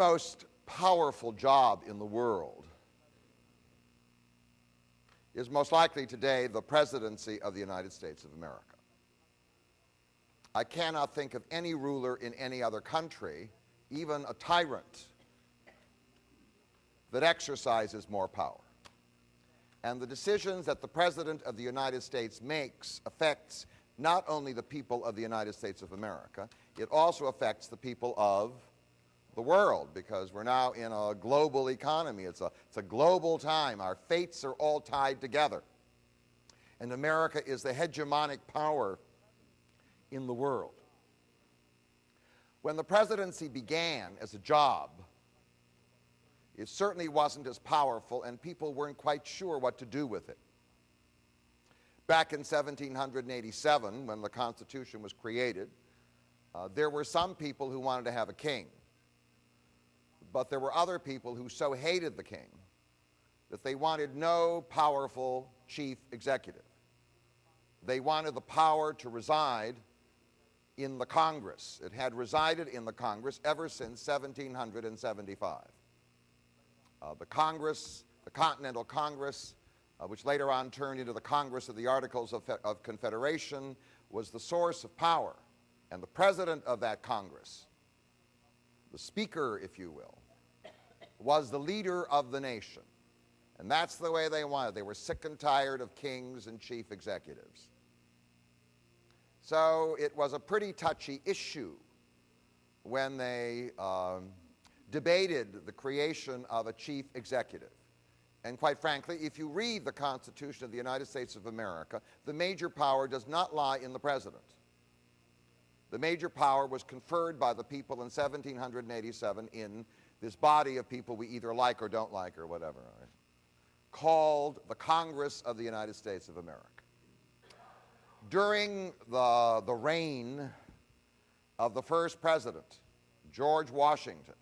most powerful job in the world is most likely today the Presidency of the United States of America. I cannot think of any ruler in any other country, even a tyrant, that exercises more power. And the decisions that the President of the United States makes affects not only the people of the United States of America, it also affects the people of the world, because we're now in a global economy. It's a global time. Our fates are all tied together. And America is the hegemonic power in the world. When the presidency began as a job, it certainly wasn't as powerful, and people weren't quite sure what to do with it. Back in 1787, when the Constitution was created, there were some people who wanted to have a king. But there were other people who so hated the king that they wanted no powerful chief executive. They wanted the power to reside in the Congress. It had resided in the Congress ever since 1775. The Congress, the Continental Congress, which later on turned into the Congress of the Articles of Confederation, was the source of power. And the president of that Congress, the speaker, if you will, was the leader of the nation. And that's the way they wanted. They were sick and tired of kings and chief executives. So it was a pretty touchy issue when they debated the creation of a chief executive. And quite frankly, if you read the Constitution of the United States of America, the major power does not lie in the president. The major power was conferred by the people in 1787 in this body of people we either like or don't like or whatever, right? Called the Congress of the United States of America. During the reign of the first president, George Washington,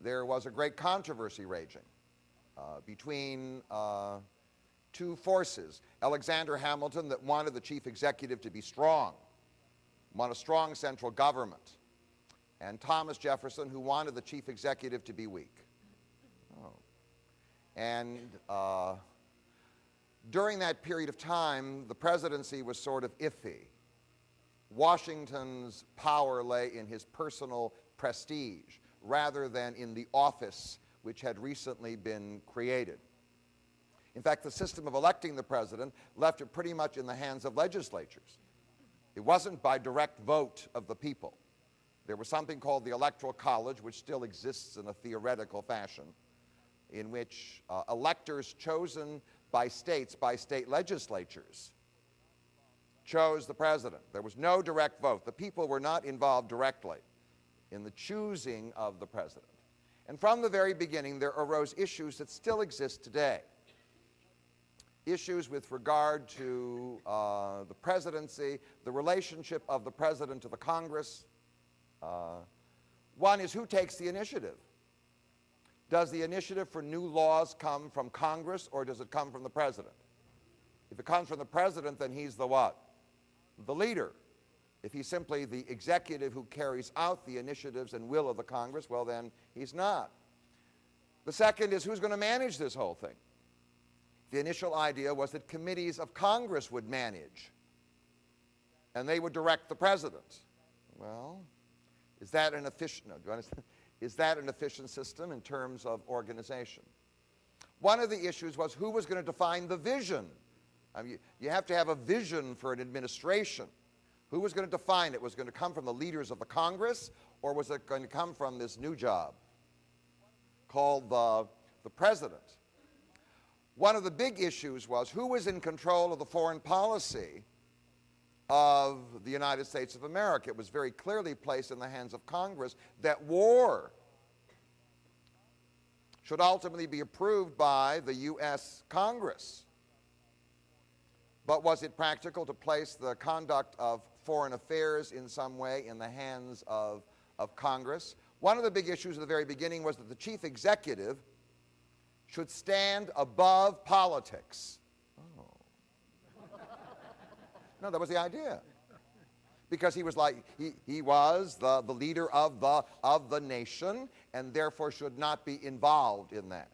there was a great controversy raging between two forces. Alexander Hamilton, that wanted the chief executive to be strong, wanted a strong central government, and Thomas Jefferson, who wanted the chief executive to be weak. And during that period of time, the presidency was sort of iffy. Washington's power lay in his personal prestige rather than in the office which had recently been created. In fact, the system of electing the president left it pretty much in the hands of legislatures. It wasn't by direct vote of the people. There was something called the Electoral College, which still exists in a theoretical fashion, in which electors chosen by state legislatures chose the president. There was no direct vote. The people were not involved directly in the choosing of the president. And from the very beginning, there arose issues that still exist today. Issues with regard to the presidency, the relationship of the president to the Congress. One is, who takes the initiative? Does the initiative for new laws come from Congress, or does it come from the president? If it comes from the president, then he's the what? The leader. If he's simply the executive who carries out the initiatives and will of the Congress, well then, he's not. The second is, who's going to manage this whole thing? The initial idea was that committees of Congress would manage, and they would direct the president. Well, is that an efficient, no, do you understand? Is that an efficient system in terms of organization? One of the issues was, who was going to define the vision? I mean, you have to have a vision for an administration. Who was going to define it? Was it going to come from the leaders of the Congress, or was it going to come from this new job called the president? One of the big issues was, who was in control of the foreign policy of the United States of America? It was very clearly placed in the hands of Congress that war should ultimately be approved by the U.S. Congress. But was it practical to place the conduct of foreign affairs in some way in the hands of Congress? One of the big issues at the very beginning was that the chief executive should stand above politics. Oh. No, that was the idea. because he was like, he was the leader of the nation, and therefore should not be involved in that.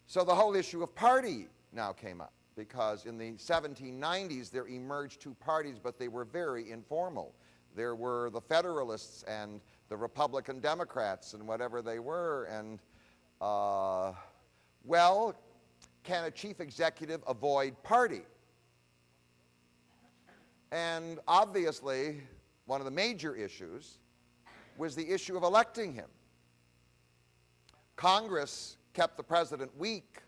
So the whole issue of party now came up, because in the 1790s there emerged two parties, but they were very informal. There were the Federalists and the Republican Democrats and whatever they were, and well, can a chief executive avoid party? And obviously, one of the major issues was the issue of electing him. Congress kept the president weak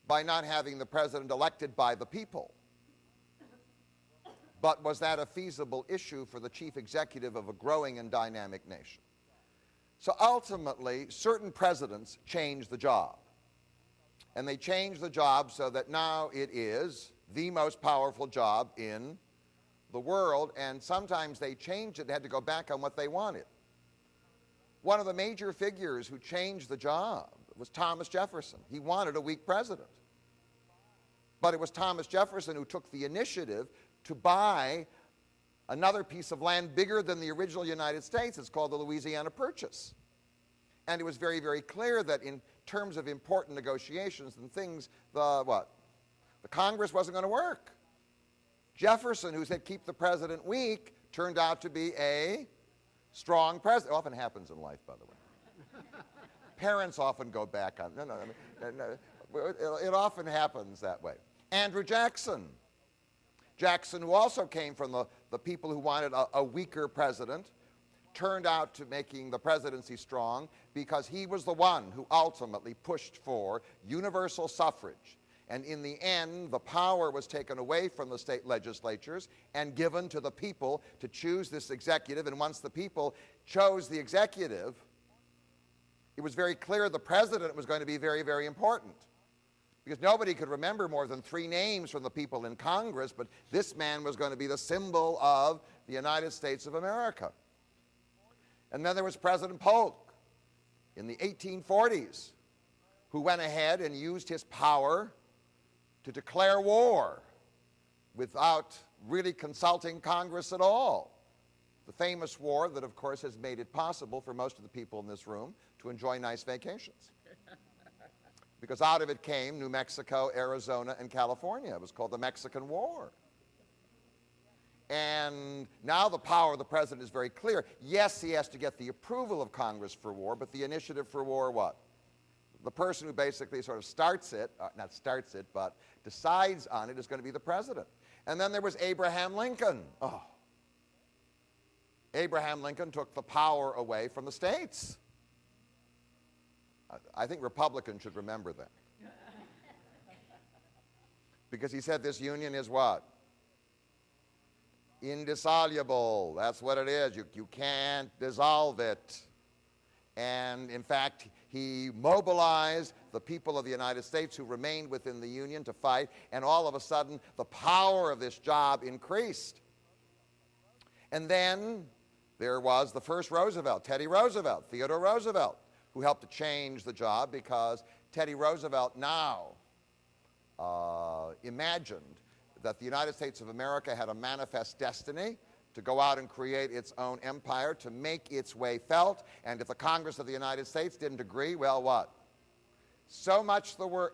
by not having the president elected by the people. But was that a feasible issue for the chief executive of a growing and dynamic nation? So ultimately, certain presidents changed the job. And they changed the job so that now it is the most powerful job in the world, and sometimes they changed it and had to go back on what they wanted. One of the major figures who changed the job was Thomas Jefferson. He wanted a weak president. But it was Thomas Jefferson who took the initiative to buy another piece of land bigger than the original United States. It's called the Louisiana Purchase. And it was very, very clear that in terms of important negotiations and things, the Congress wasn't going to work. Jefferson, who said keep the president weak, turned out to be a strong president. It often happens in life, by the way. Parents often go back on, it often happens that way. Andrew Jackson. Jackson, who also came from the people who wanted a weaker president, turned out to making the presidency strong because he was the one who ultimately pushed for universal suffrage. And in the end, the power was taken away from the state legislatures and given to the people to choose this executive. And once the people chose the executive, it was very clear the president was going to be very, very important. Because nobody could remember more than 3 names from the people in Congress, but this man was going to be the symbol of the United States of America. And then there was President Polk in the 1840s, who went ahead and used his power to declare war without really consulting Congress at all. The famous war that, of course, has made it possible for most of the people in this room to enjoy nice vacations. Because out of it came New Mexico, Arizona, and California. It was called the Mexican War. And now the power of the president is very clear. Yes, he has to get the approval of Congress for war, but the initiative for war, what? The person who basically sort of starts it, not starts it, but decides on it is going to be the president. And then there was Abraham Lincoln. Oh. Abraham Lincoln took the power away from the states. I think Republicans should remember that. Because he said this union is what? Indissoluble. That's what it is. You can't dissolve it. And in fact, he mobilized the people of the United States who remained within the Union to fight, and all of a sudden, the power of this job increased. And then there was the first Roosevelt, Teddy Roosevelt, Theodore Roosevelt, who helped to change the job, because Teddy Roosevelt now imagined that the United States of America had a manifest destiny to go out and create its own empire, to make its way felt. And if the Congress of the United States didn't agree, well, what? So much the worse.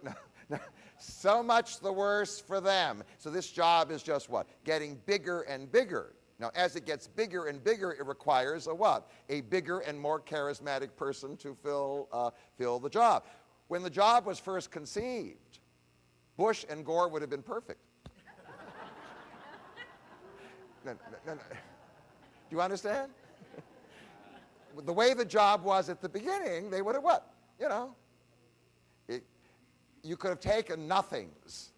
So much the worse for them. So this job is just what? Getting bigger and bigger. Now, as it gets bigger and bigger, it requires a what? A bigger and more charismatic person to fill the job. When the job was first conceived, Bush and Gore would have been perfect. No. Do you understand? The way the job was at the beginning, they would have what? You know, you could have taken nothings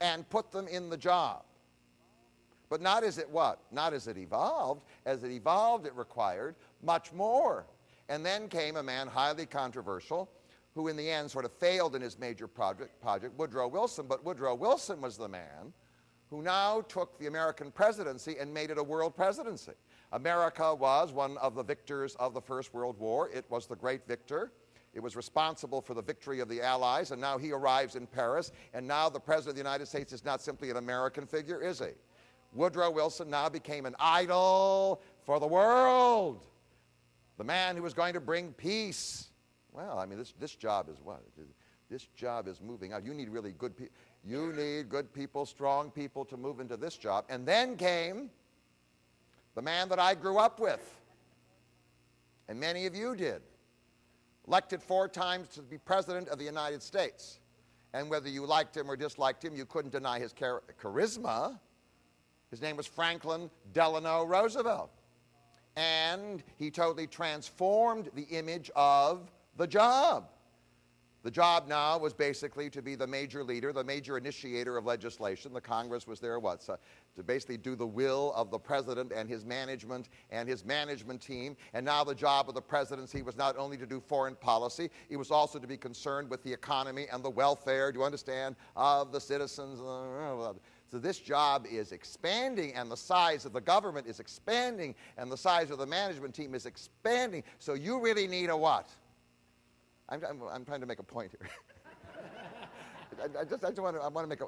and put them in the job. But not as it what? Not as it evolved. As it evolved, it required much more. And then came a man highly controversial, who in the end sort of failed in his major project, Woodrow Wilson. But Woodrow Wilson was the man who now took the American presidency and made it a world presidency. America was one of the victors of the First World War. It was the great victor. It was responsible for the victory of the Allies, and now he arrives in Paris, and now the President of the United States is not simply an American figure, is he? Woodrow Wilson now became an idol for the world. The man who was going to bring peace. Well, I mean, this job is what? This job is moving out. You need really good people. You need good people, strong people to move into this job. And then came the man that I grew up with, and many of you did, elected 4 times to be President of the United States. And whether you liked him or disliked him, you couldn't deny his charisma. His name was Franklin Delano Roosevelt. And he totally transformed the image of the job. The job now was basically to be the major leader, the major initiator of legislation. The Congress was there, to basically do the will of the president and his management team. And now the job of the presidency was not only to do foreign policy, it was also to be concerned with the economy and the welfare, do you understand, of the citizens. So this job is expanding, and the size of the government is expanding, and the size of the management team is expanding. So you really need a what? I'm trying to make a point here. I want to make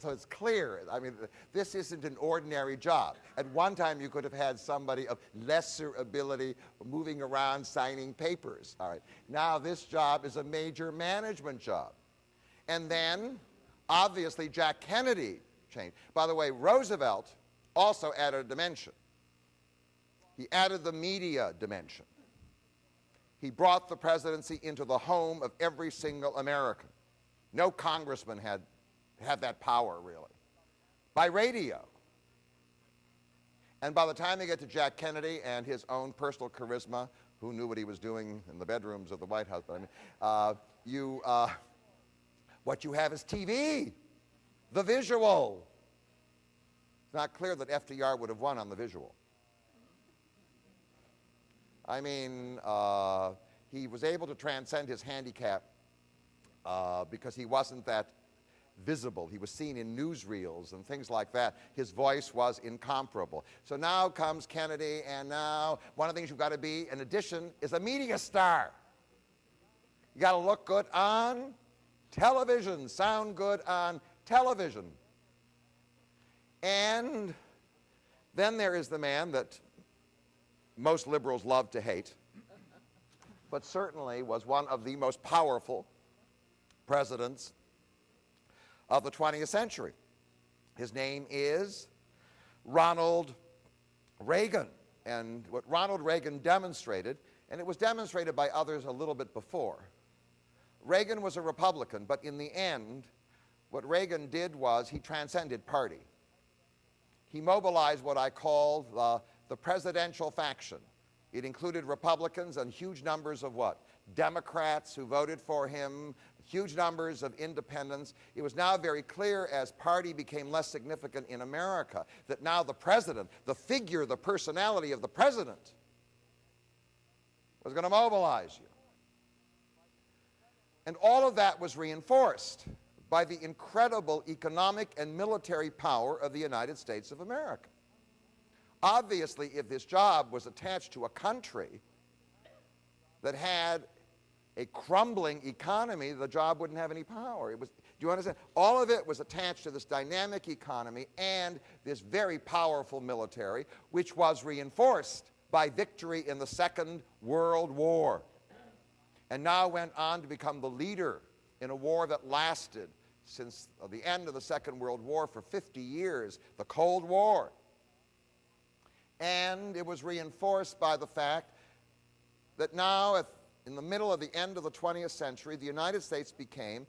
so it's clear. I mean, this isn't an ordinary job. At one time, you could have had somebody of lesser ability moving around signing papers. All right. Now this job is a major management job. And then, obviously, Jack Kennedy changed. By the way, Roosevelt also added a dimension. He added the media dimension. He brought the presidency into the home of every single American. No congressman had that power, really. By radio. And by the time you get to Jack Kennedy and his own personal charisma, who knew what he was doing in the bedrooms of the White House? But I mean, what you have is TV, the visual. It's not clear that FDR would have won on the visual. I mean, he was able to transcend his handicap because he wasn't that visible. He was seen in newsreels and things like that. His voice was incomparable. So now comes Kennedy, and now one of the things you've got to be, in addition, is a media star. You got to look good on television, sound good on television. And then there is the man that most liberals love to hate, but certainly was one of the most powerful presidents of the 20th century. His name is Ronald Reagan. And what Ronald Reagan demonstrated, and it was demonstrated by others a little bit before, Reagan was a Republican, but in the end, what Reagan did was he transcended party. He mobilized what I call the presidential faction. It included Republicans and huge numbers of what? Democrats who voted for him, huge numbers of independents. It was now very clear as party became less significant in America that now the president, the figure, the personality of the president was going to mobilize you. And all of that was reinforced by the incredible economic and military power of the United States of America. Obviously, if this job was attached to a country that had a crumbling economy, the job wouldn't have any power. Do you understand? All of it was attached to this dynamic economy and this very powerful military, which was reinforced by victory in the Second World War, and now went on to become the leader in a war that lasted since the end of the Second World War for 50 years, the Cold War. And it was reinforced by the fact that now, in the middle of the end of the 20th century, the United States became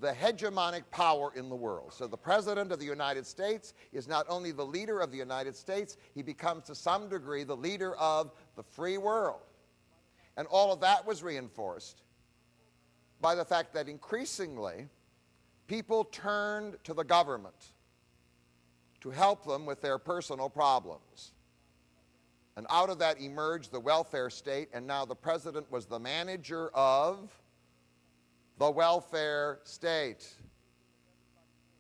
the hegemonic power in the world. So the President of the United States is not only the leader of the United States, he becomes to some degree the leader of the free world. And all of that was reinforced by the fact that increasingly people turned to the government to help them with their personal problems. And out of that emerged the welfare state, and now the president was the manager of the welfare state.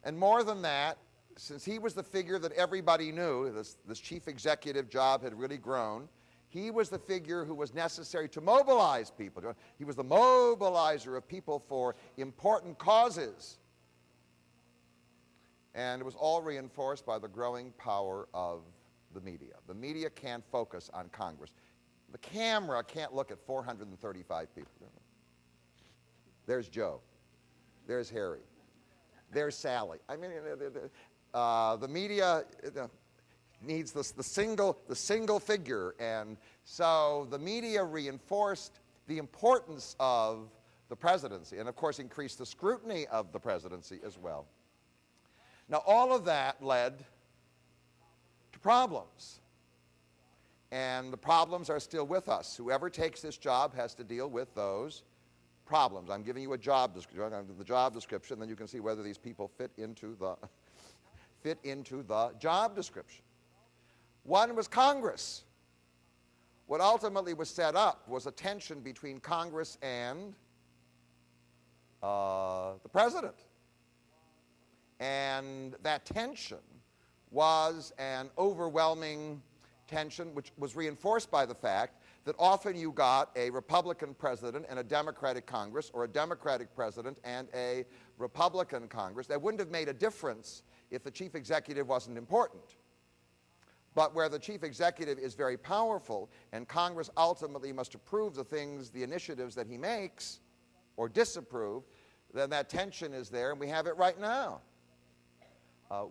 And more than that, since he was the figure that everybody knew, this chief executive job had really grown, He was the figure who was necessary to mobilize people. He was the mobilizer of people for important causes. And it was all reinforced by the growing power of the media. The media can't focus on Congress. The camera can't look at 435 people. There's Joe. There's Harry. There's Sally. I mean, the media needs the single figure, and so the media reinforced the importance of the presidency, and of course increased the scrutiny of the presidency as well. Now, all of that led to problems, and the problems are still with us. Whoever takes this job has to deal with those problems. I'm giving you a job description, then you can see whether these people fit into the job description. One was Congress. What ultimately was set up was a tension between Congress and the president. And that tension was an overwhelming tension, which was reinforced by the fact that often you got a Republican president and a Democratic Congress, or a Democratic president and a Republican Congress. That wouldn't have made a difference if the chief executive wasn't important. But where the chief executive is very powerful and Congress ultimately must approve the things, the initiatives that he makes, or disapprove, then that tension is there, and we have it right now.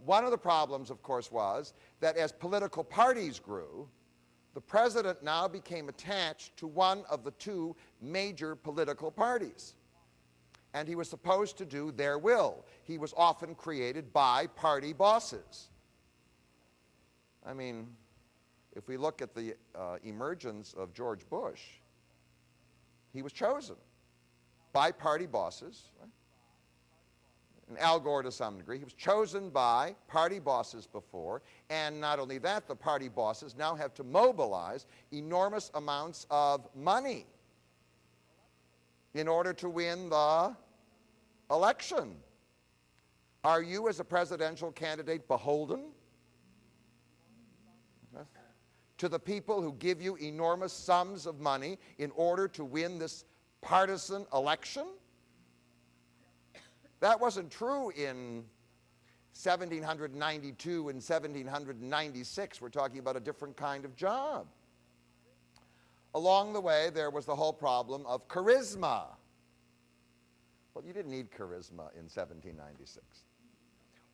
One of the problems, of course, was that as political parties grew, the president now became attached to one of the two major political parties. And he was supposed to do their will. He was often created by party bosses. I mean, if we look at the emergence of George Bush, he was chosen by party bosses, right? And Al Gore to some degree. He was chosen by party bosses before, and not only that, the party bosses now have to mobilize enormous amounts of money in order to win the election. Are you, as a presidential candidate, beholden to the people who give you enormous sums of money in order to win this partisan election? That wasn't true in 1792 and 1796. We're talking about a different kind of job. Along the way, there was the whole problem of charisma. Well, you didn't need charisma in 1796.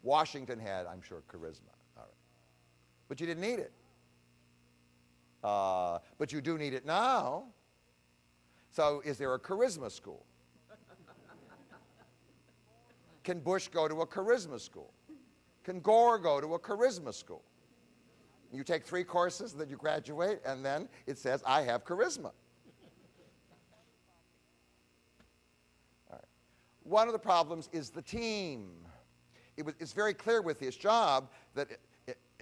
Washington had, I'm sure, charisma. All right. But you didn't need it. But you do need it now. So is there a charisma school? Can Bush go to a charisma school? Can Gore go to a charisma school? You take 3 courses, then you graduate, and then it says, I have charisma. All right. One of the problems is the team. It's very clear with this job that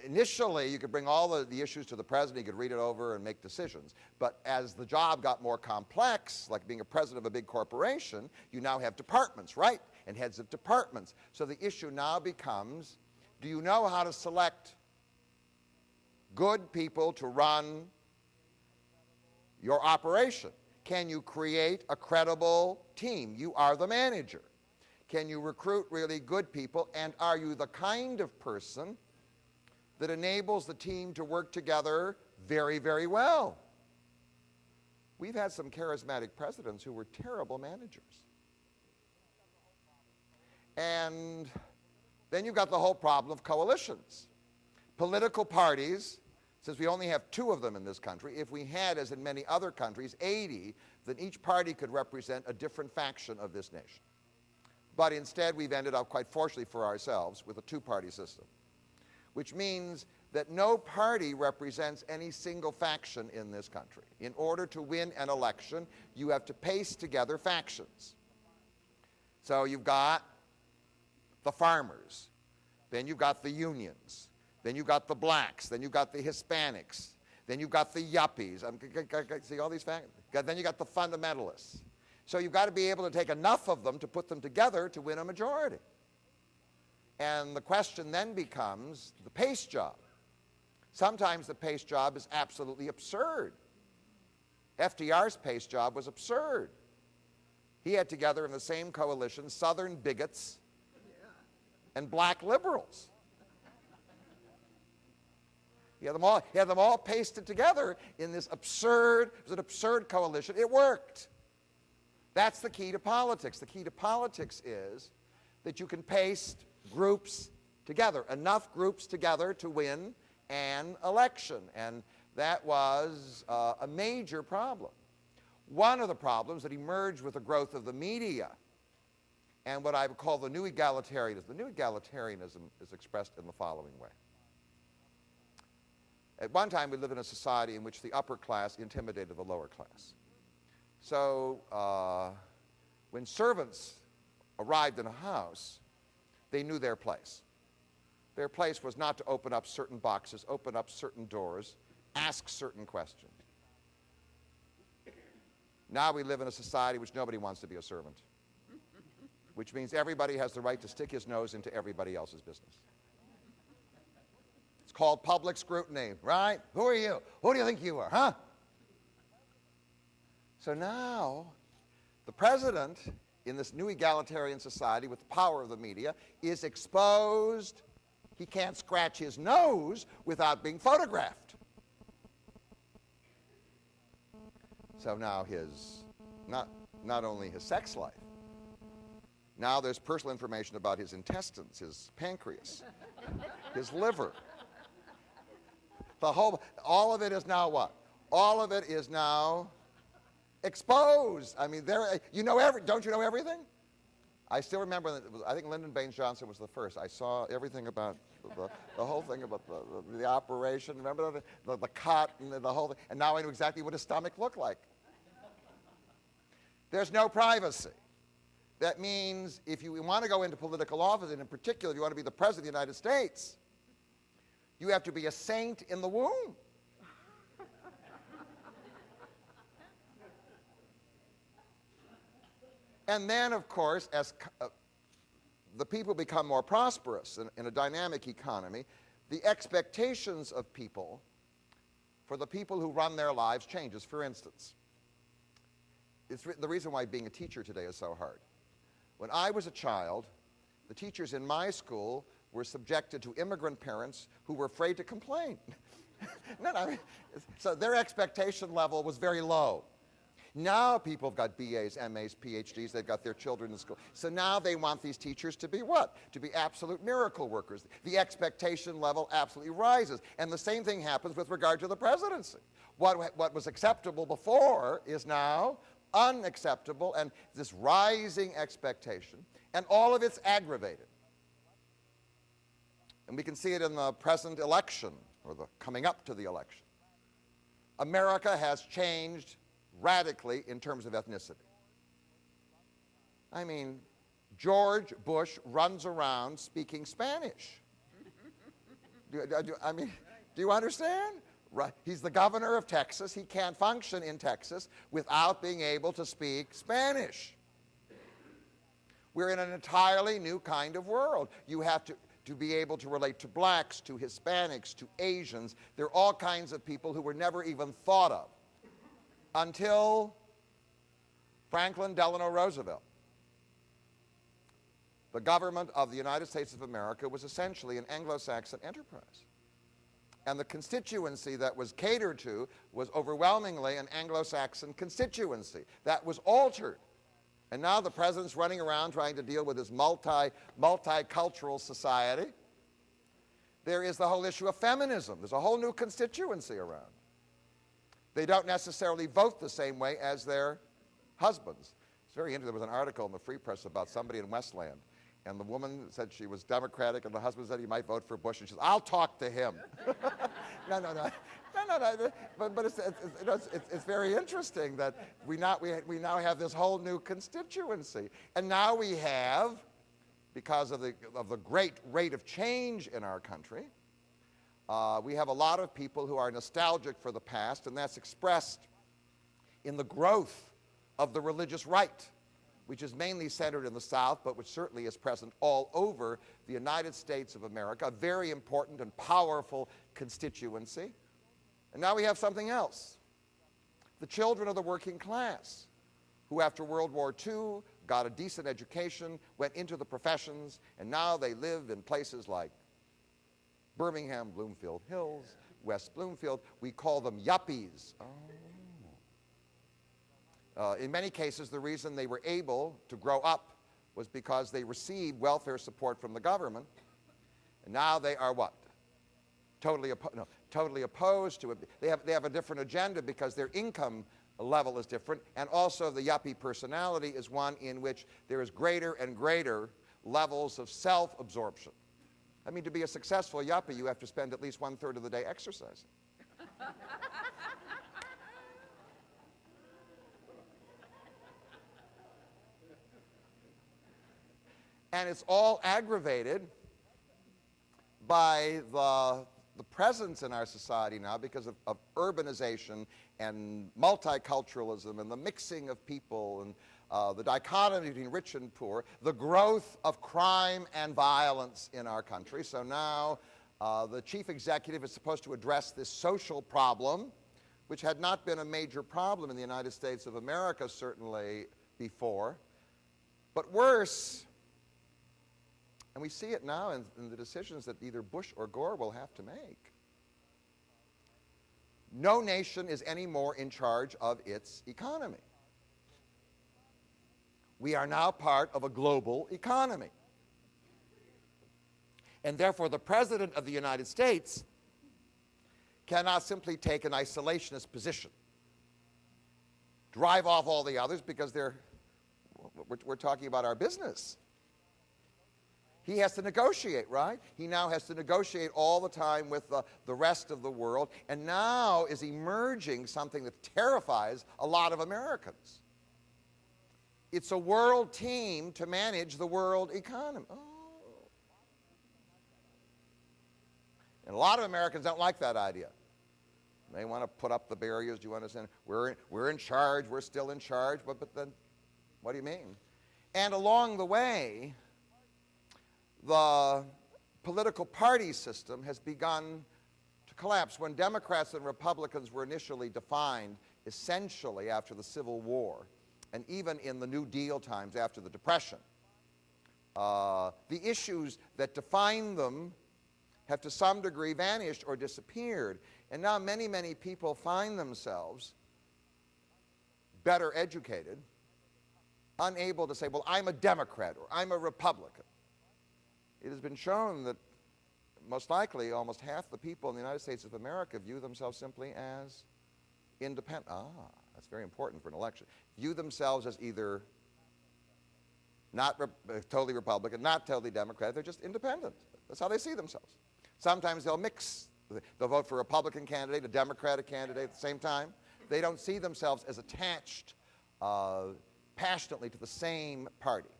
initially you could bring all the issues to the president, he could read it over and make decisions. But as the job got more complex, like being a president of a big corporation, you now have departments, right? And heads of departments. So the issue now becomes, do you know how to select good people to run your operation? Can you create a credible team? You are the manager. Can you recruit really good people? And are you the kind of person that enables the team to work together very, very well? We've had some charismatic presidents who were terrible managers. And then you've got the whole problem of coalitions. Political parties, since we only have 2 of them in this country, if we had, as in many other countries, 80, then each party could represent a different faction of this nation. But instead, we've ended up, quite fortunately for ourselves, with a 2-party system, which means that no party represents any single faction in this country. In order to win an election, you have to paste together factions. So you've got the farmers, then you've got the unions, then you've got the blacks, then you've got the Hispanics, then you've got the yuppies. See all these factions? Then you got the fundamentalists. So you've got to be able to take enough of them to put them together to win a majority. And the question then becomes the pace job. Sometimes the pace job is absolutely absurd. FDR's PACE job was absurd. He had together in the same coalition Southern bigots and black liberals. He had them all pasted together in this absurd, it was an absurd coalition. It worked. That's the key to politics. The key to politics is that you can paste groups together, enough groups together to win an election. And that was a major problem. One of the problems that emerged with the growth of the media and what I would call the new egalitarianism. The new egalitarianism is expressed in the following way. At one time, we lived in a society in which the upper class intimidated the lower class. So when servants arrived in a house, they knew their place. Their place was not to open up certain boxes, open up certain doors, ask certain questions. Now we live in a society which nobody wants to be a servant, which means everybody has the right to stick his nose into everybody else's business. It's called public scrutiny, right? Who are you? Who do you think you are, huh? So now, the president, in this new egalitarian society with the power of the media, is exposed. He can't scratch his nose without being photographed. So now his, not only his sex life, now there's personal information about his intestines, his pancreas, his liver. All of it is now what? All of it is now exposed. I mean, don't you know everything? I still remember that I think Lyndon Baines Johnson was the first. I saw everything about the whole thing about the operation. Remember the cut and the whole thing? And now I know exactly what his stomach looked like. There's no privacy. That means if you want to go into political office, and in particular if you want to be the President of the United States, you have to be a saint in the womb. And then, of course, as the people become more prosperous in a dynamic economy, the expectations of people for the people who run their lives changes. For instance, it's the reason why being a teacher today is so hard. When I was a child, the teachers in my school were subjected to immigrant parents who were afraid to complain. So their expectation level was very low. Now people have got BAs, MAs, PhDs, they've got their children in school. So now they want these teachers to be what? To be absolute miracle workers. The expectation level absolutely rises. And the same thing happens with regard to the presidency. What was acceptable before is now unacceptable, and this rising expectation, and all of it's aggravated. And we can see it in the present election, or the coming up to the election. America has changed radically in terms of ethnicity. I mean, George Bush runs around speaking Spanish. Do you understand? Right. He's the governor of Texas. He can't function in Texas without being able to speak Spanish. We're in an entirely new kind of world. You have to be able to relate to blacks, to Hispanics, to Asians. There are all kinds of people who were never even thought of until Franklin Delano Roosevelt. The government of the United States of America was essentially an Anglo-Saxon enterprise. And the constituency that was catered to was overwhelmingly an Anglo-Saxon constituency. That was altered. And now the president's running around trying to deal with this multicultural society. There is the whole issue of feminism. There's a whole new constituency around. They don't necessarily vote the same way as their husbands. It's very interesting. There was an article in the Free Press about somebody in Westland. And the woman said she was Democratic, and the husband said he might vote for Bush. And she said, "I'll talk to him." No. But it's very interesting that we now have this whole new constituency. And now we have, because of the great rate of change in our country, we have a lot of people who are nostalgic for the past, and that's expressed in the growth of the religious right, which is mainly centered in the South, but which certainly is present all over the United States of America, a very important and powerful constituency. And now we have something else. the children of the working class, who after World War II got a decent education, went into the professions, and now they live in places like Birmingham, Bloomfield Hills, West Bloomfield. We call them yuppies. In many cases, the reason they were able to grow up was because they received welfare support from the government. And now they are what? Totally opposed to it. They have a different agenda because their income level is different, and also the yuppie personality is one in which there is greater and greater levels of self-absorption. I mean, to be a successful yuppie, you have to spend at least 1/3 of the day exercising. And it's all aggravated by the presence in our society now because of urbanization and multiculturalism and the mixing of people and the dichotomy between rich and poor, the growth of crime and violence in our country. So now the chief executive is supposed to address this social problem, which had not been a major problem in the United States of America certainly before, but worse. And we see it now in the decisions that either Bush or Gore will have to make. No nation is any more in charge of its economy. We are now part of a global economy. And therefore, the President of the United States cannot simply take an isolationist position, drive off all the others because we're talking about our business. He has to negotiate, right? He now has to negotiate all the time with the rest of the world, and now is emerging something that terrifies a lot of Americans. It's a world team to manage the world economy. And a lot of Americans don't like that idea. They want to put up the barriers. Do you understand? We're in charge. We're still in charge. But then, what do you mean? And along the way, the political party system has begun to collapse. When Democrats and Republicans were initially defined essentially after the Civil War, and even in the New Deal times after the Depression, the issues that defined them have to some degree vanished or disappeared. And now many, many people find themselves better educated, unable to say, well, I'm a Democrat or I'm a Republican. It has been shown that most likely almost half the people in the United States of America view themselves simply as independent. That's very important for an election. View themselves as either not totally Republican, not totally Democrat. They're just independent. That's how they see themselves. Sometimes they'll mix. They'll vote for a Republican candidate, a Democratic candidate at the same time. They don't see themselves as attached passionately to the same party.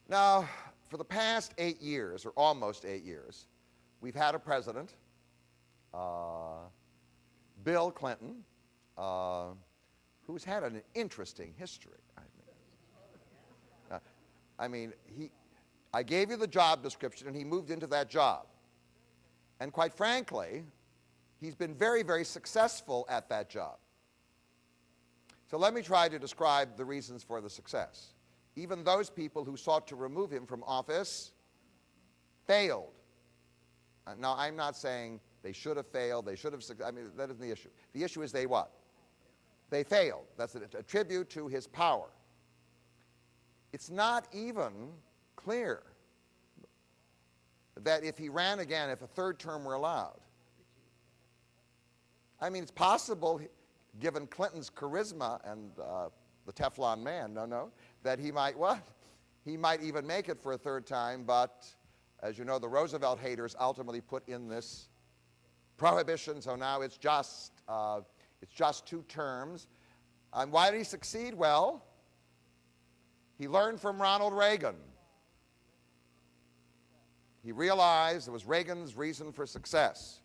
Now, for the past 8 years, or almost 8 years, we've had a president, Bill Clinton, who's had an interesting history. I gave you the job description, and he moved into that job. And quite frankly, he's been very, very successful at that job. So let me try to describe the reasons for the success. Even those people who sought to remove him from office failed. Now, I'm not saying they should have failed, they should have, I mean, that isn't the issue. The issue is they what? They failed. That's a tribute to his power. It's not even clear that if he ran again, if a third term were allowed, I mean, it's possible, given Clinton's charisma and the Teflon man, that he might what? He might even make it for a third time, but as you know, the Roosevelt haters ultimately put in this prohibition, so now it's just 2 terms. And why did he succeed? Well, he learned from Ronald Reagan. He realized it was Reagan's reason for success.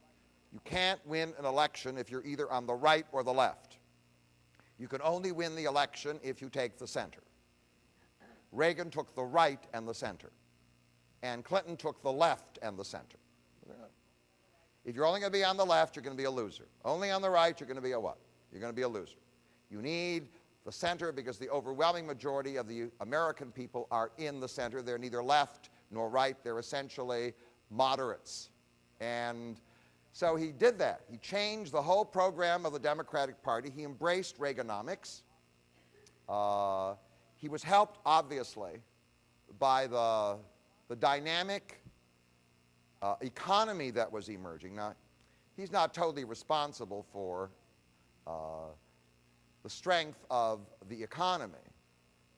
You can't win an election if you're either on the right or the left. You can only win the election if you take the center. Reagan took the right and the center. And Clinton took the left and the center. If you're only going to be on the left, you're going to be a loser. Only on the right, you're going to be a what? You're going to be a loser. You need the center because the overwhelming majority of the American people are in the center. They're neither left nor right. They're essentially moderates. And so he did that. He changed the whole program of the Democratic Party. He embraced Reaganomics. He was helped, obviously, by the dynamic economy that was emerging. Now, he's not totally responsible for the strength of the economy.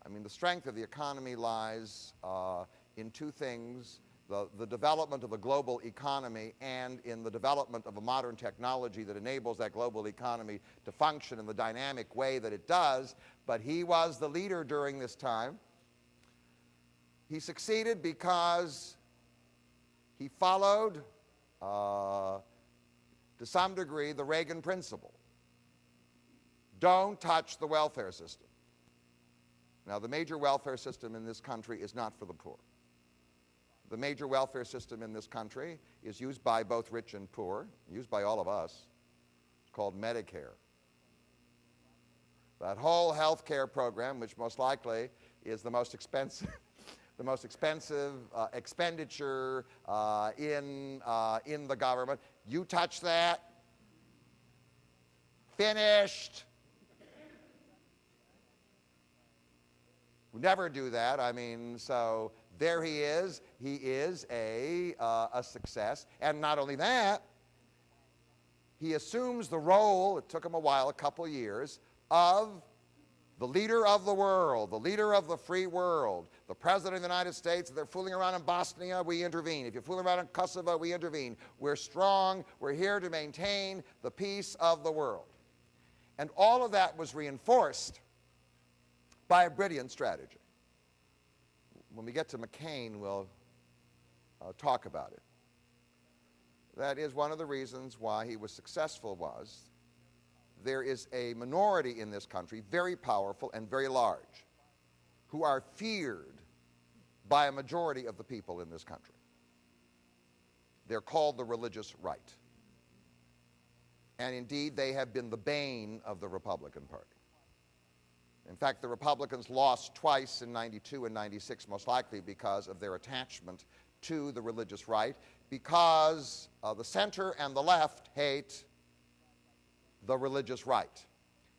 I mean, the strength of the economy lies in two things: the development of a global economy and in the development of a modern technology that enables that global economy to function in the dynamic way that it does. But he was the leader during this time. He succeeded because he followed, to some degree, the Reagan principle. Don't touch the welfare system. Now, the major welfare system in this country is not for the poor. The major welfare system in this country is used by both rich and poor, used by all of us. It's called Medicare. That whole health care program, which most likely is the most expensive expenditure in the government. You touch that, finished. We never do that. I mean, so there he is. He is a success. And not only that, he assumes the role, it took him a while, a couple years, of the leader of the world, the leader of the free world, the president of the United States. If they're fooling around in Bosnia, we intervene. If you're fooling around in Kosovo, we intervene. We're strong. We're here to maintain the peace of the world. And all of that was reinforced by a brilliant strategy. When we get to McCain, we'll talk about it. That is one of the reasons why he was successful was there is a minority in this country, very powerful and very large, who are feared by a majority of the people in this country. They're called the religious right. And indeed, they have been the bane of the Republican Party. In fact, the Republicans lost twice in 92 and 96, most likely because of their attachment to the religious right, because the center and the left hate the religious right.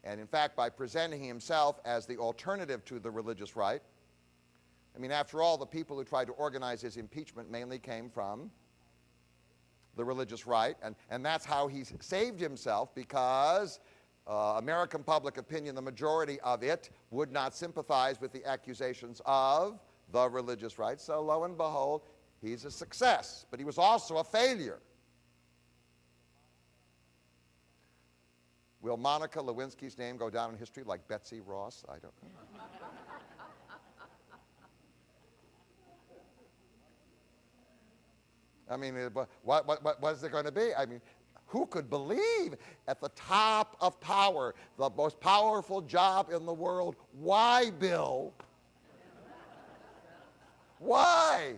And in fact, by presenting himself as the alternative to the religious right, I mean, after all, the people who tried to organize his impeachment mainly came from the religious right, and that's how he saved himself, because American public opinion, the majority of it, would not sympathize with the accusations of the religious right. So lo and behold, he's a success, but he was also a failure. Will Monica Lewinsky's name go down in history like Betsy Ross? I don't know. I mean, what is it going to be? I mean, who could believe at the top of power, the most powerful job in the world, why, Bill? Why?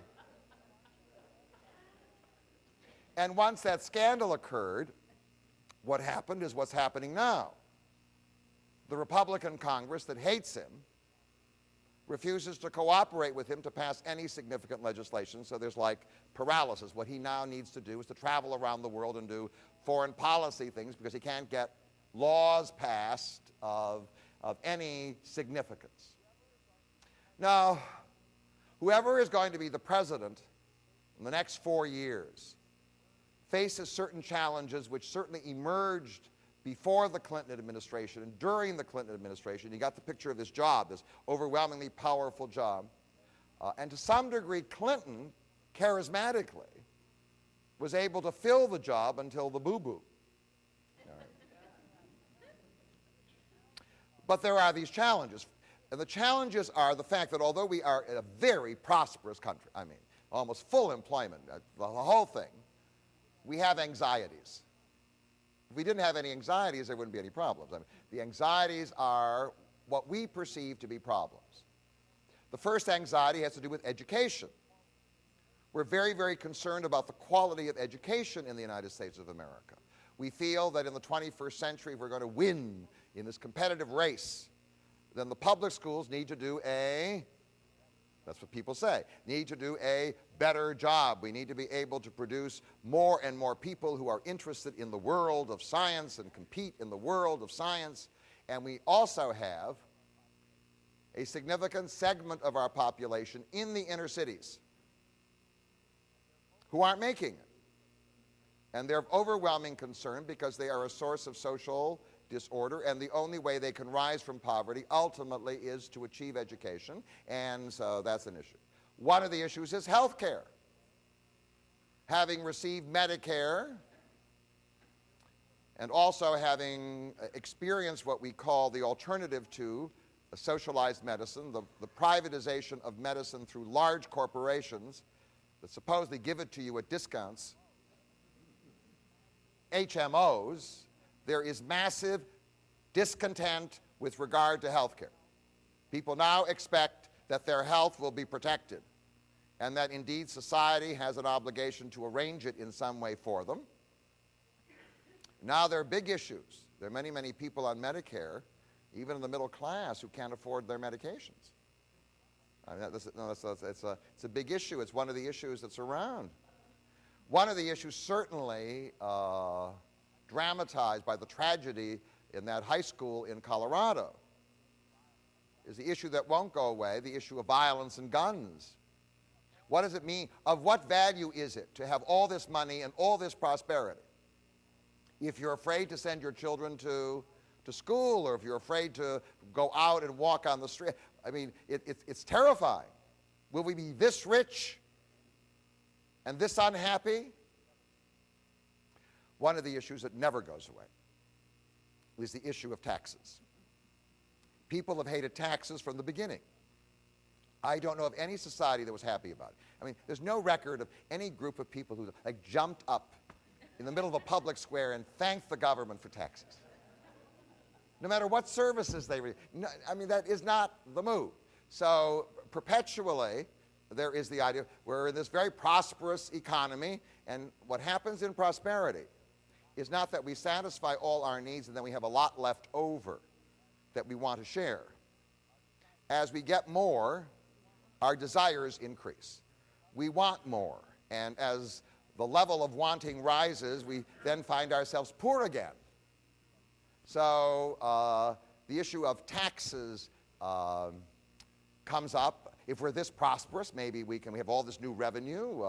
And once that scandal occurred, what happened is what's happening now. The Republican Congress that hates him refuses to cooperate with him to pass any significant legislation, so there's like paralysis. What he now needs to do is to travel around the world and do foreign policy things because he can't get laws passed of any significance. Now, whoever is going to be the president in the next 4 years faces certain challenges which certainly emerged before the Clinton administration and during the Clinton administration. You got the picture of this job, this overwhelmingly powerful job. And to some degree, Clinton, charismatically, was able to fill the job until the boo-boo. But there are these challenges. And the challenges are the fact that although we are a very prosperous country, I mean, almost full employment, the whole thing, we have anxieties. If we didn't have any anxieties, there wouldn't be any problems. I mean, the anxieties are what we perceive to be problems. The first anxiety has to do with education. We're very, very concerned about the quality of education in the United States of America. we feel that in the 21st century, if we're going to win in this competitive race, then the public schools need to do that's what people say, need to do a better job. We need to be able to produce more and more people who are interested in the world of science and compete in the world of science. And we also have a significant segment of our population in the inner cities who aren't making it. And they're of overwhelming concern because they are a source of social disorder, and the only way they can rise from poverty ultimately is to achieve education, and so that's an issue. One of the issues is health care. Having received Medicare and also having experienced what we call the alternative to socialized medicine, the privatization of medicine through large corporations that supposedly give it to you at discounts, HMOs, there is massive discontent with regard to health care. People now expect that their health will be protected and that indeed society has an obligation to arrange it in some way for them. Now there are big issues. There are many, many people on Medicare, even in the middle class, who can't afford their medications. I mean, it's a big issue. It's one of the issues that's around. One of the issues certainly dramatized by the tragedy in that high school in Colorado is the issue that won't go away, the issue of violence and guns. What does it mean? Of what value is it to have all this money and all this prosperity if you're afraid to send your children to school, or if you're afraid to go out and walk on the street? I mean, it's terrifying. Will we be this rich and this unhappy? One of the issues that never goes away is the issue of taxes. People have hated taxes from the beginning. I don't know of any society that was happy about it. I mean, there's no record of any group of people who jumped up in the middle of a public square and thanked the government for taxes. No matter what services they I mean, that is not the move. So perpetually, there is the idea we're in this very prosperous economy, and what happens in prosperity is not that we satisfy all our needs and then we have a lot left over that we want to share. As we get more, our desires increase. We want more, and as the level of wanting rises, we then find ourselves poor again. So the issue of taxes comes up. If we're this prosperous, maybe we have all this new revenue,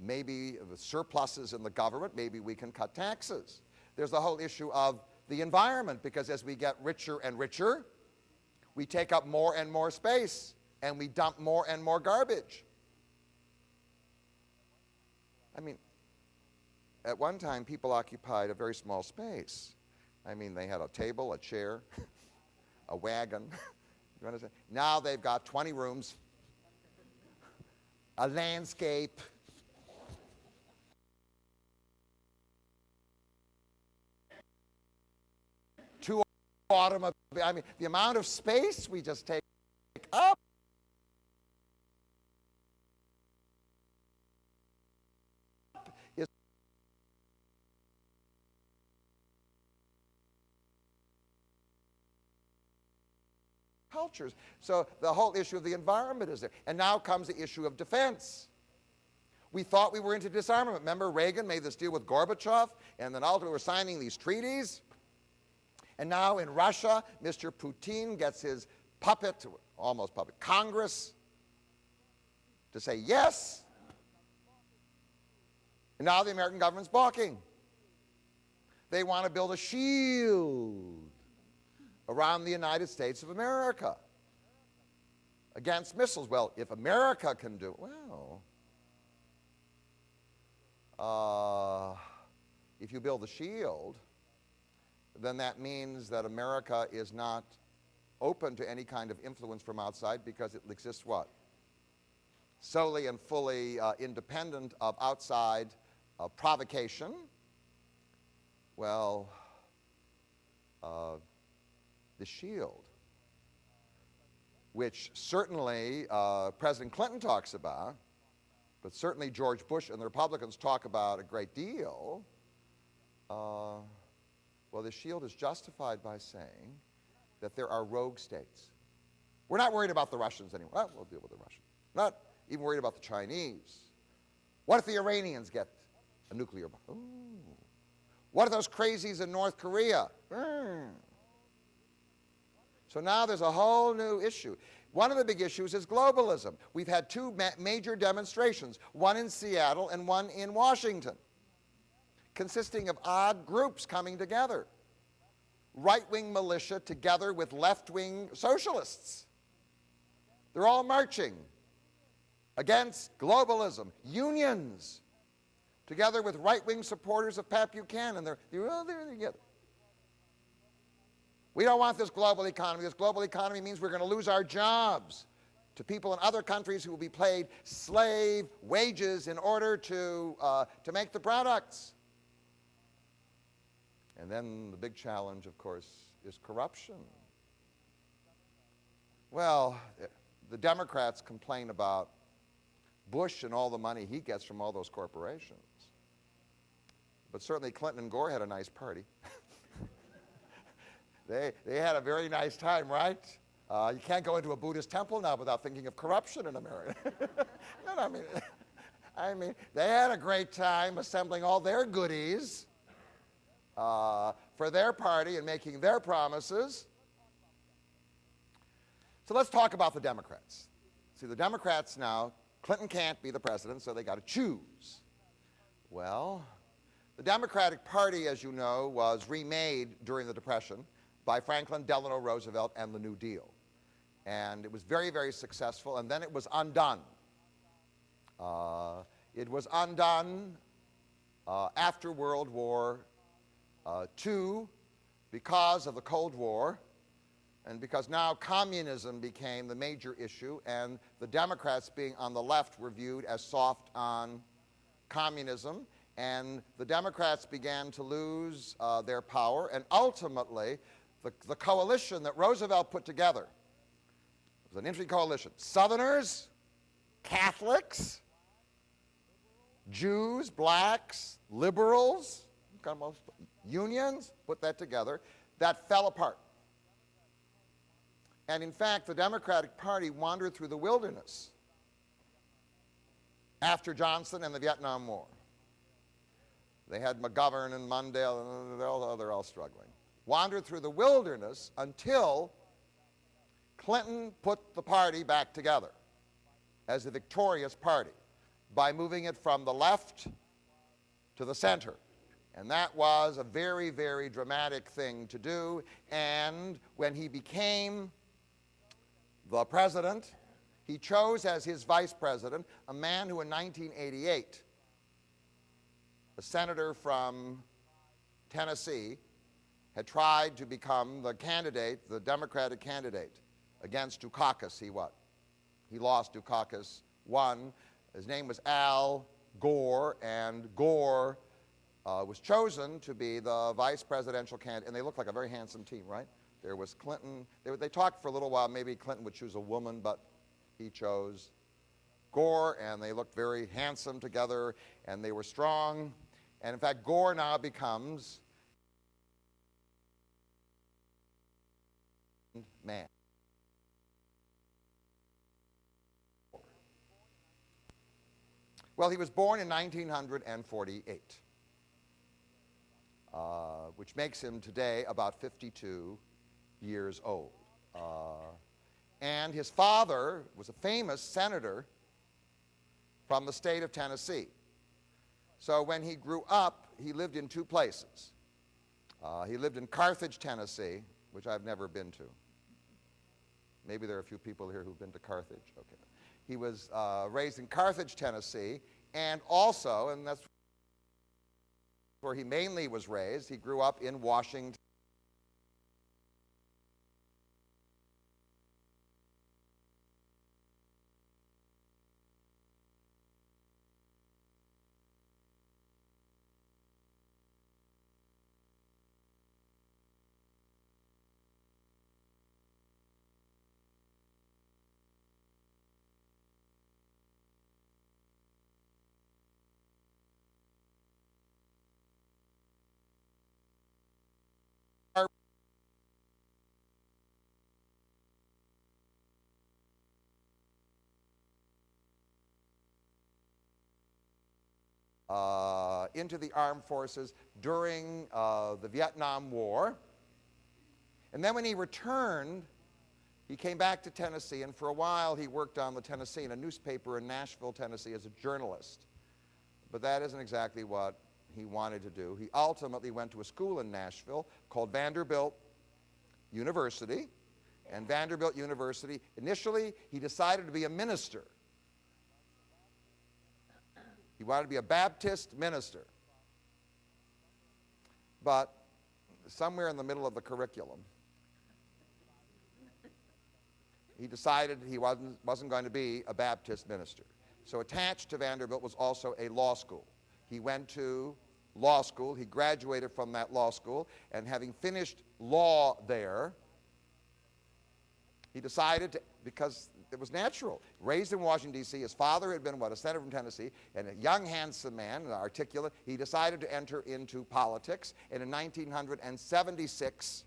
maybe the surpluses in the government, maybe we can cut taxes. There's the whole issue of the environment, because as we get richer and richer, we take up more and more space, and we dump more and more garbage. I mean, at one time, people occupied a very small space. I mean, they had a table, a chair, a wagon. You understand? Now they've got 20 rooms, a landscape, two automobiles. I mean, the amount of space we just take up. Is cultures. So the whole issue of the environment is there. And now comes the issue of defense. We thought we were into disarmament. Remember, Reagan made this deal with Gorbachev, and then ultimately we're signing these treaties. And now in Russia, Mr. Putin gets his puppet, almost puppet, Congress to say yes. And now the American government's balking. They want to build a shield around the United States of America against missiles. Well, if America can do it, well, if you build a shield, then that means that America is not open to any kind of influence from outside, because it exists what? Solely and fully independent of outside provocation. Well, the shield, which certainly President Clinton talks about, but certainly George Bush and the Republicans talk about a great deal, Well, the Shield is justified by saying that there are rogue states. We're not worried about the Russians anymore. Well, we'll deal with the Russians. Not even worried about the Chinese. What if the Iranians get a nuclear bomb? Ooh. What if those crazies in North Korea? So now there's a whole new issue. One of the big issues is globalism. We've had two major demonstrations, one in Seattle and one in Washington, consisting of odd groups coming together. Right-wing militia together with left-wing socialists. They're all marching against globalism. Unions, together with right-wing supporters of Pat Buchanan. They're all there together. We don't want this global economy. This global economy means we're going to lose our jobs to people in other countries who will be paid slave wages in order to make the products. And then the big challenge, of course, is corruption. Well, the Democrats complain about Bush and all the money he gets from all those corporations. But certainly Clinton and Gore had a nice party. They had a very nice time, right? You can't go into a Buddhist temple now without thinking of corruption in America. No, I mean, they had a great time assembling all their goodies for their party and making their promises. So let's talk about the Democrats. See, the Democrats now, Clinton can't be the president, so they got to choose. Well, the Democratic Party, as you know, was remade during the Depression by Franklin Delano Roosevelt and the New Deal. And it was very, very successful, and then it was undone. It was undone after World War II because of the Cold War, and because now communism became the major issue, and the Democrats, being on the left, were viewed as soft on communism, and the Democrats began to lose their power, and ultimately the coalition that Roosevelt put together was an interesting coalition. Southerners, Catholics, Jews, blacks, liberals, unions, put that together. That fell apart. And in fact, the Democratic Party wandered through the wilderness after Johnson and the Vietnam War. They had McGovern and Mondale, and they're all struggling. Wandered through the wilderness until Clinton put the party back together as a victorious party by moving it from the left to the center. And that was a very, very dramatic thing to do. And when he became the president, he chose as his vice president a man who in 1988, a senator from Tennessee, had tried to become the candidate, the Democratic candidate, against Dukakis. He lost. Dukakis won. His name was Al Gore, and Gore was chosen to be the vice presidential candidate. And they looked like a very handsome team, right? There was Clinton. They talked for a little while. Maybe Clinton would choose a woman, but he chose Gore, and they looked very handsome together, and they were strong. And in fact, Gore now becomes man. Well, he was born in 1948, which makes him today about 52 years old. And his father was a famous senator from the state of Tennessee. So when he grew up, he lived in two places. He lived in Carthage, Tennessee, which I've never been to. Maybe there are a few people here who've been to Carthage. Okay. He was raised in Carthage, Tennessee, and also, and that's where he mainly was raised, he grew up in Washington. into the armed forces during the Vietnam War. And then when he returned, he came back to Tennessee, and for a while he worked on the Tennessean, a newspaper in Nashville, Tennessee, as a journalist. But that isn't exactly what he wanted to do. He ultimately went to a school in Nashville called Vanderbilt University. And Vanderbilt University, initially, he decided to be a minister. He wanted to be a Baptist minister. But somewhere in the middle of the curriculum, he decided he wasn't going to be a Baptist minister. So attached to Vanderbilt was also a law school. He went to law school. He graduated from that law school, and having finished law there, he decided to, because it was natural. Raised in Washington, D.C., his father had been, a senator from Tennessee, and a young, handsome man, and articulate. He decided to enter into politics, and in 1976,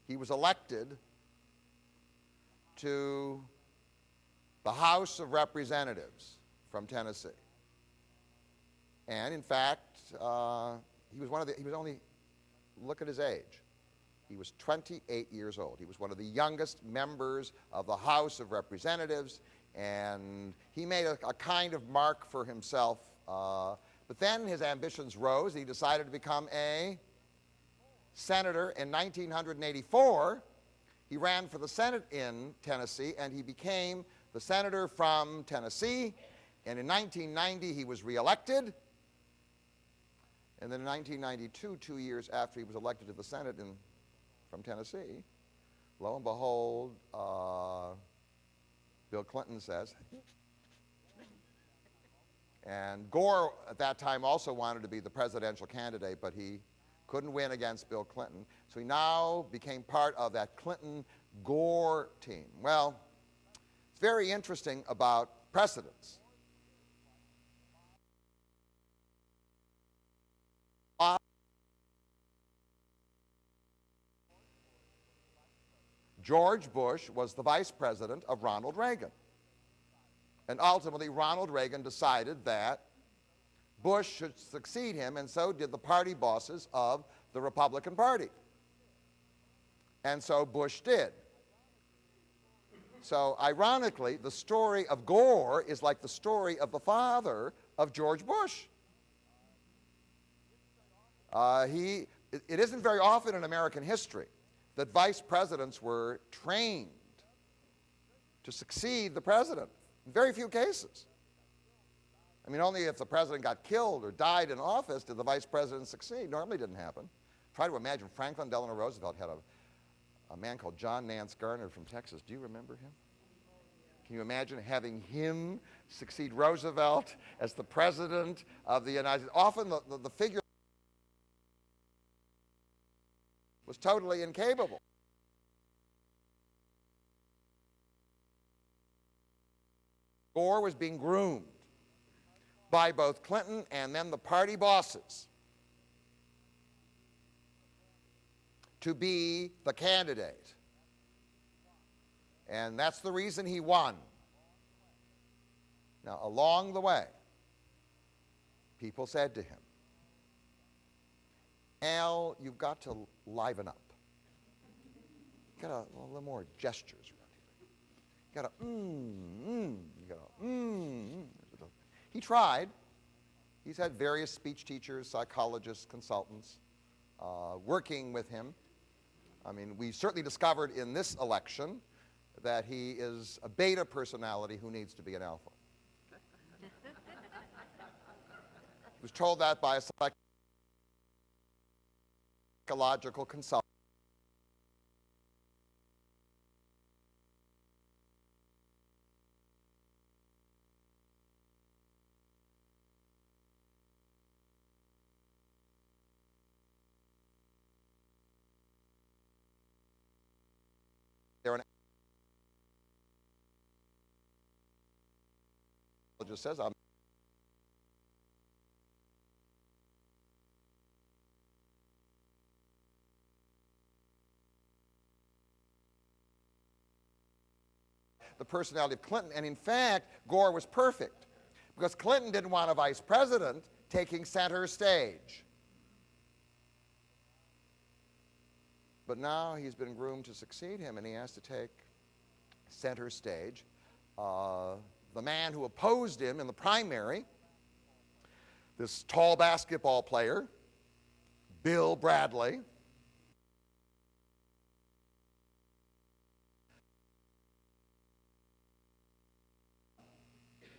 he was elected to the House of Representatives from Tennessee. And in fact, he was only, look at his age. He was 28 years old. He was one of the youngest members of the House of Representatives, and he made a kind of mark for himself. But then his ambitions rose, and he decided to become a senator. In 1984, he ran for the Senate in Tennessee, and he became the senator from Tennessee. And in 1990, he was reelected. And then in 1992, 2 years after he was elected to the Senate from Tennessee, lo and behold, Bill Clinton says, and Gore at that time also wanted to be the presidential candidate, but he couldn't win against Bill Clinton. So he now became part of that Clinton-Gore team. Well, it's very interesting about precedents. George Bush was the vice president of Ronald Reagan. And ultimately, Ronald Reagan decided that Bush should succeed him, and so did the party bosses of the Republican Party. And so Bush did. So ironically, the story of Gore is like the story of the father of George Bush. It isn't very often in American history that vice presidents were trained to succeed the president. In very few cases. I mean, only if the president got killed or died in office did the vice president succeed. Normally it didn't happen. Try to imagine Franklin Delano Roosevelt had a man called John Nance Garner from Texas. Do you remember him? Can you imagine having him succeed Roosevelt as the president of the United States? Often the figure was totally incapable. Gore was being groomed by both Clinton and then the party bosses to be the candidate. And that's the reason he won. Now, along the way, people said to him, Al, you've got to liven up. You've got a little more gestures around here. You've got to, you got to, He tried. He's had various speech teachers, psychologists, consultants working with him. I mean, we certainly discovered in this election that he is a beta personality who needs to be an alpha. He was told that by a psychological consultant. Just says, the personality of Clinton, and in fact, Gore was perfect Because Clinton didn't want a vice president taking center stage. But now he's been groomed to succeed him, and he has to take center stage. The man who opposed him in the primary, this tall basketball player, Bill Bradley,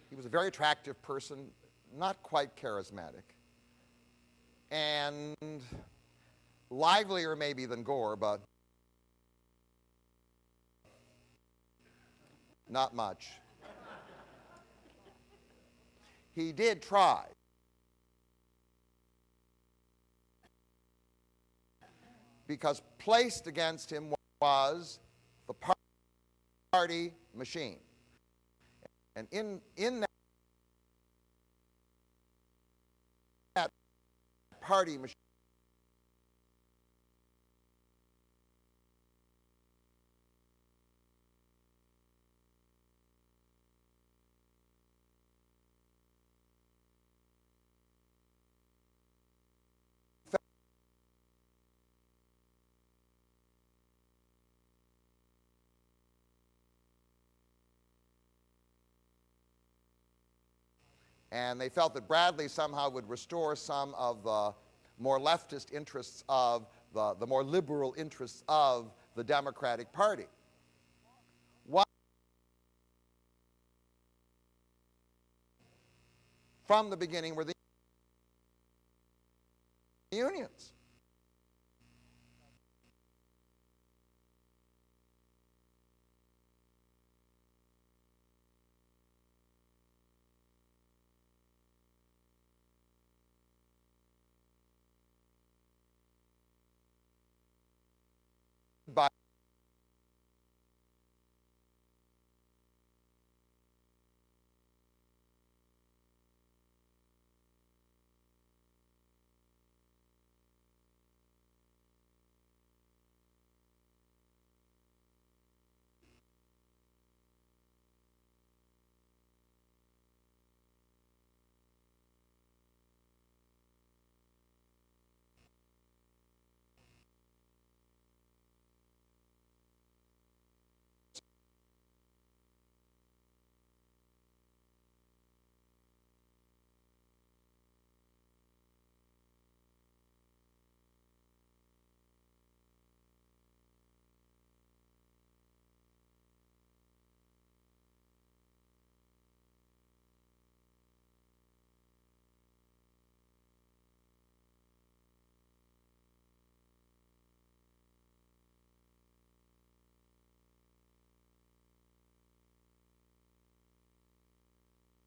he was a very attractive person, not quite charismatic, and livelier maybe than Gore, but not much. He did try. Because placed against him was the party machine. And in that party machine, and they felt that Bradley somehow would restore some of the more leftist interests of the more liberal interests of the Democratic Party. What from the beginning were the unions. By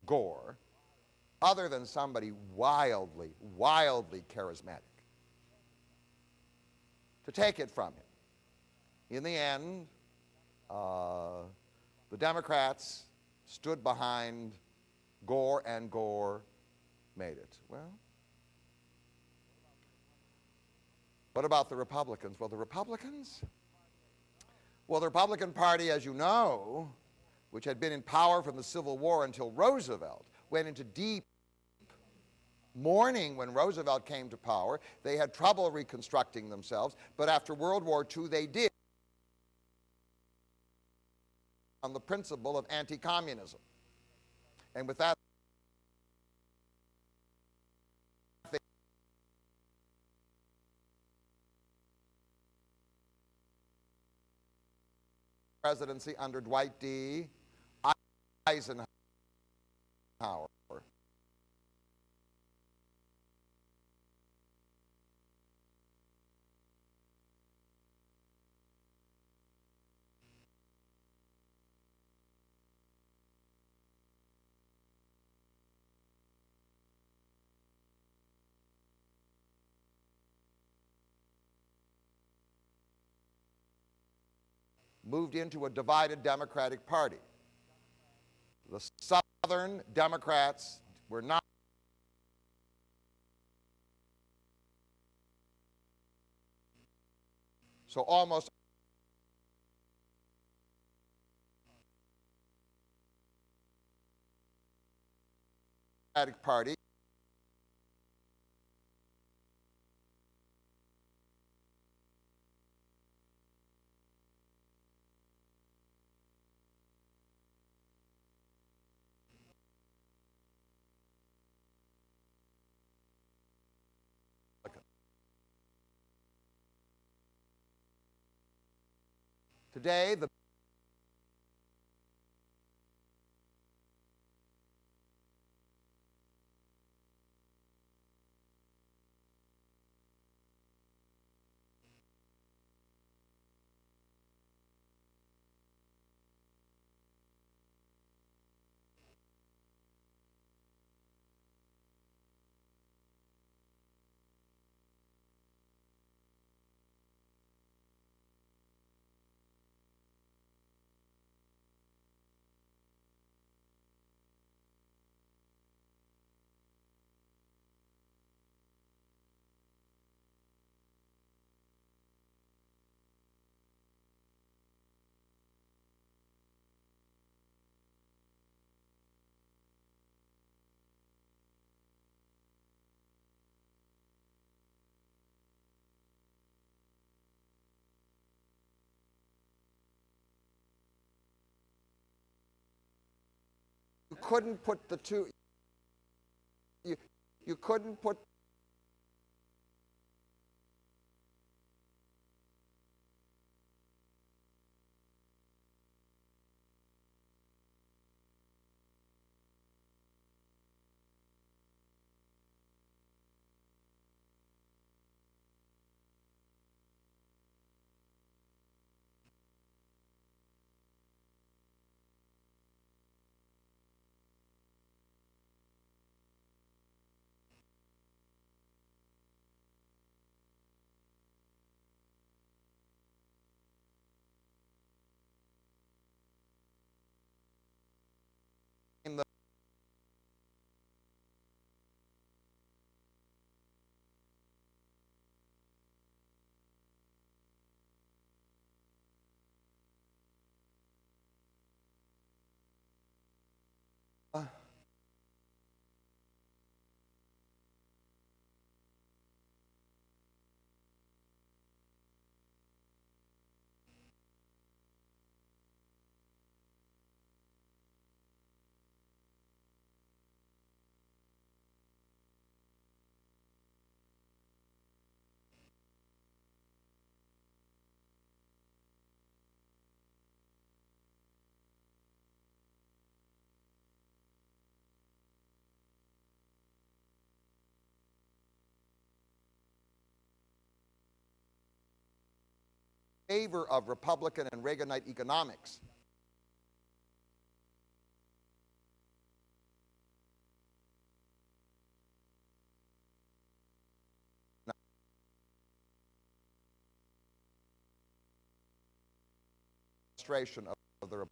Gore, other than somebody wildly, wildly charismatic, to take it from him. In the end, the Democrats stood behind Gore, and Gore made it. Well, what about the Republicans? Well, the Republican Party, as you know, which had been in power from the Civil War until Roosevelt, went into deep mourning when Roosevelt came to power. They had trouble reconstructing themselves, but after World War II they did, on the principle of anti-communism. And with that, presidency under Dwight D. Eisenhower. Moved into a divided Democratic Party. The Southern Democrats were not so almost Party today, the you couldn't put the two. You couldn't put in the favor of Republican and Reaganite economics. Administration of the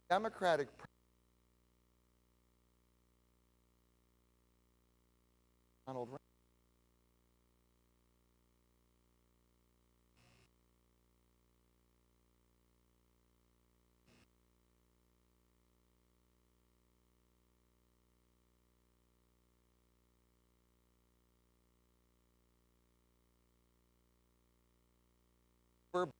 Democratic Donald Trump.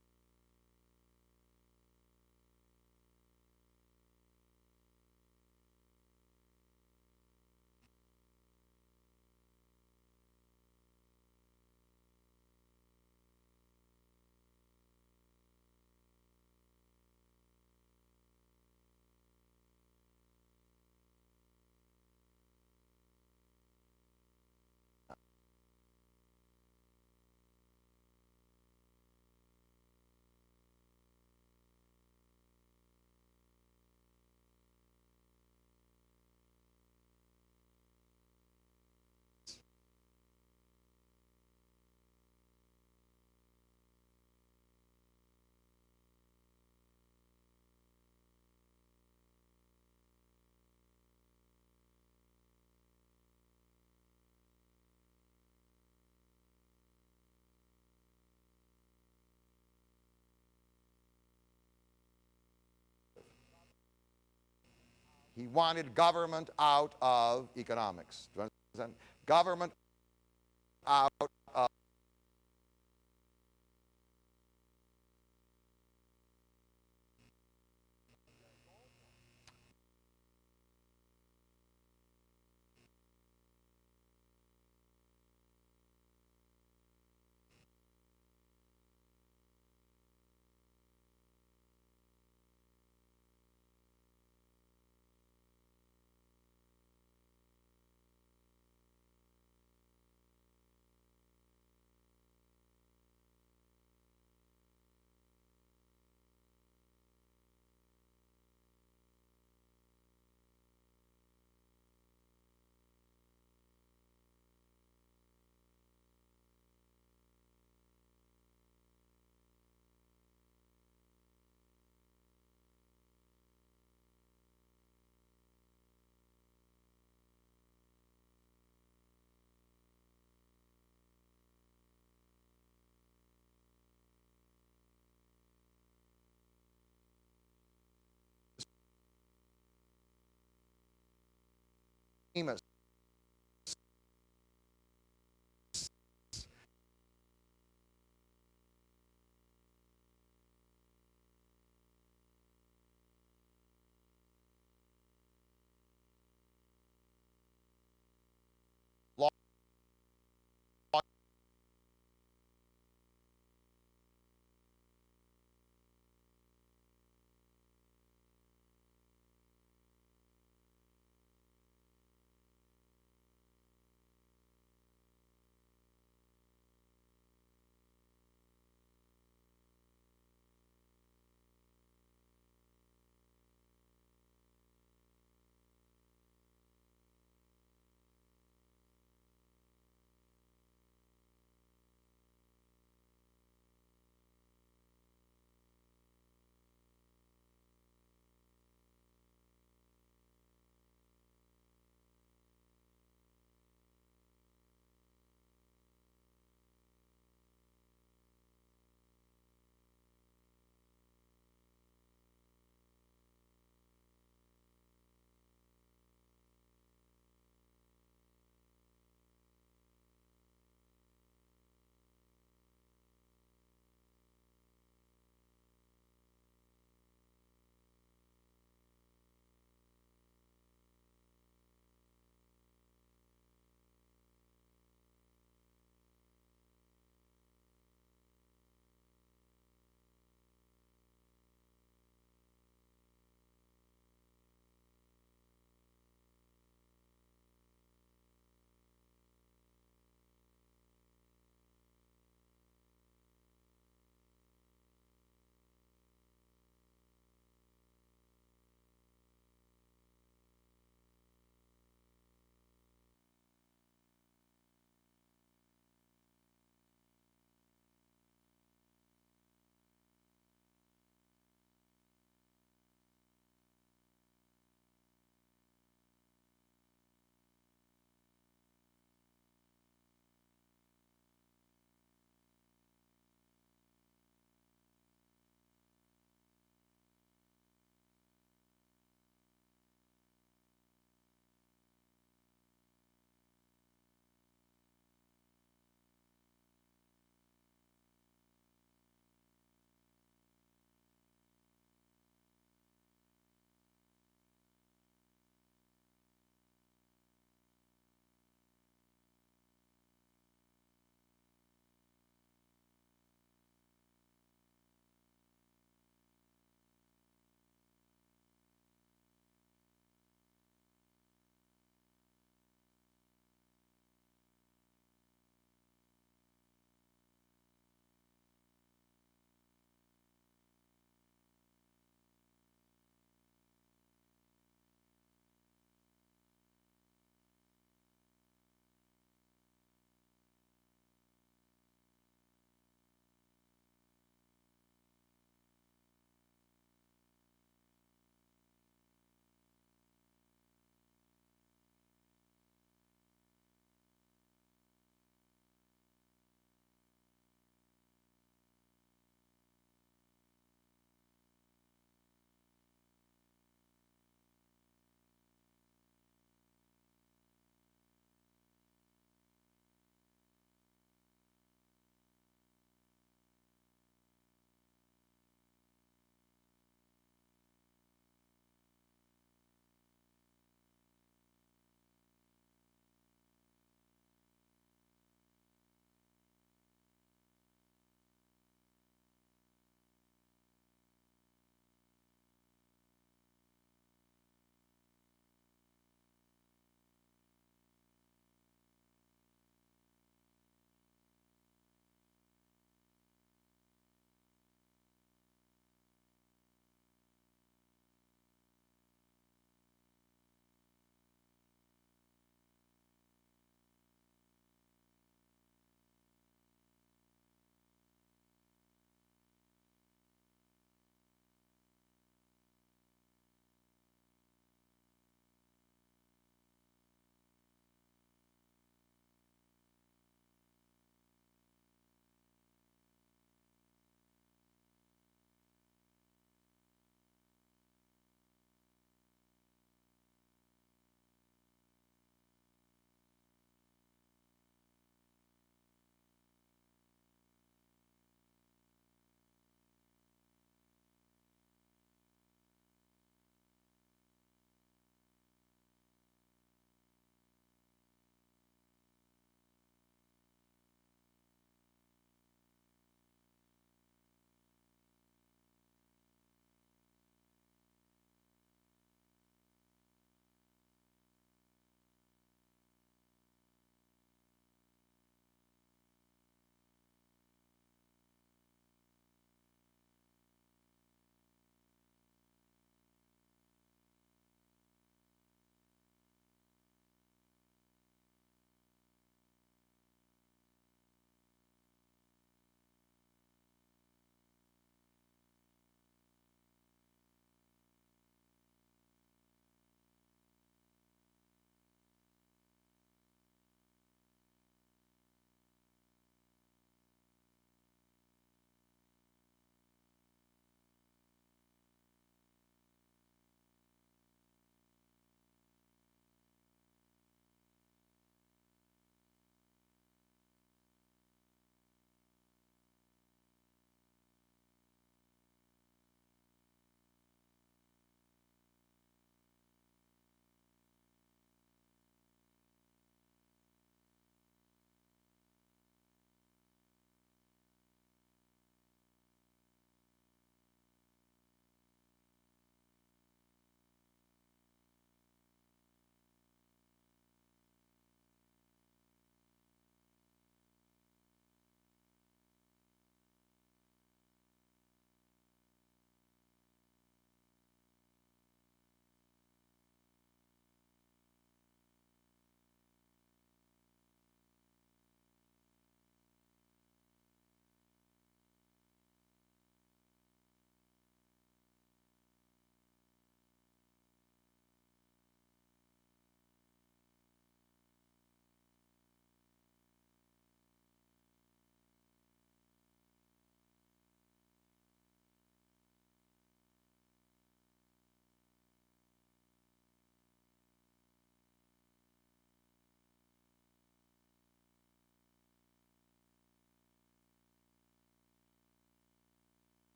He wanted government out of economics. Do you understand? Government out of Amos.